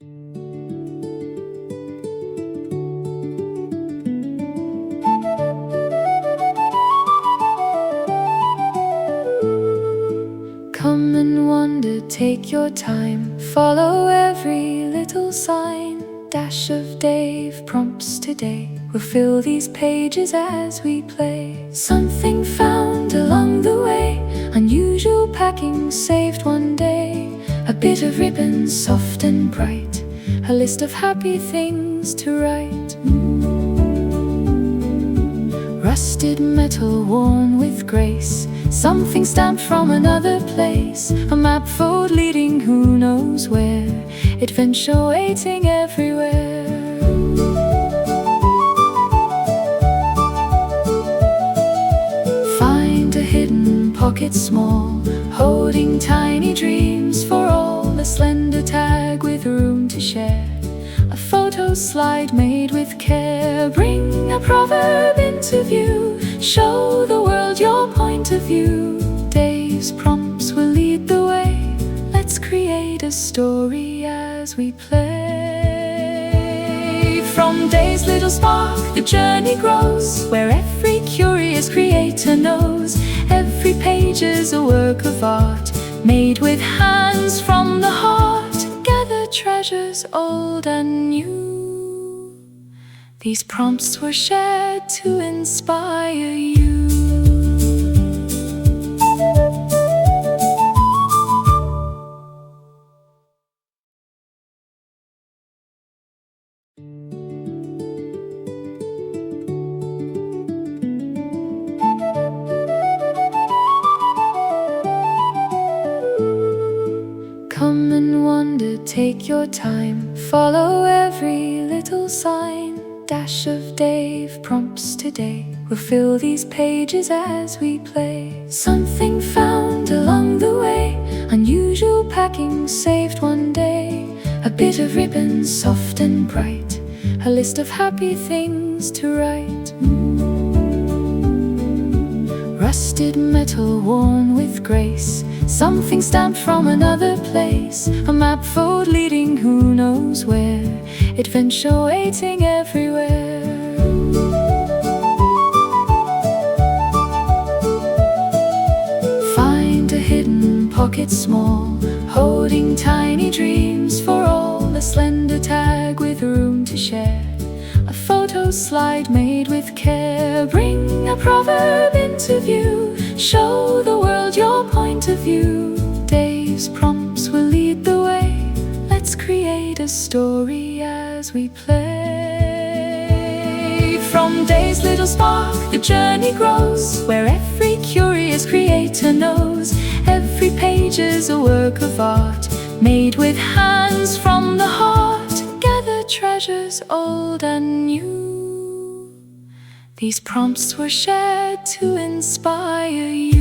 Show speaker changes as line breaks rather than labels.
Come and wander, take your time, follow every little sign. Dash of Dave prompts today, we'll fill these pages as we play. Something found along the way, unusual packing saved one day. A bit of ribbon soft and bright, a list of happy things to write. Rusted metal worn with grace, something stamped from another place. A map fold leading who knows where, adventure waiting everywhere. Find a hidden pocket small, holding tiny dreams for all. A slender tag with room to share, a photo slide made with care. Bring a proverb into view, show the world your point of view. Dave's prompts will lead the way, let's create a story as we play. From Dave's little spark the journey grows, where every curious creator knows every page is a work of art, made with hands from the heart. Gather treasures old and new, these prompts were shared to inspire you. Come and wander, take your time, follow every little sign. Dash of Dave prompts today, we'll fill these pages as we play. Something found along the way, unusual packing saved one day. A bit of ribbon soft and bright, a list of happy things to write. Rusted metal worn with grace, something stamped from another place. A map fold leading who knows where, adventure waiting everywhere. Find a hidden pocket small, holding tiny dreams for all. A slender tag with room to share, a photo slide made with care. Bring a proverb into view, show the world your point of view. Dave's prompts will lead the way, let's create a story as we play. From Dave's little spark the journey grows, where every curious creator knows every page is a work of art, made with hands from the heart. Gather treasures old and new, these prompts were shared to inspire you.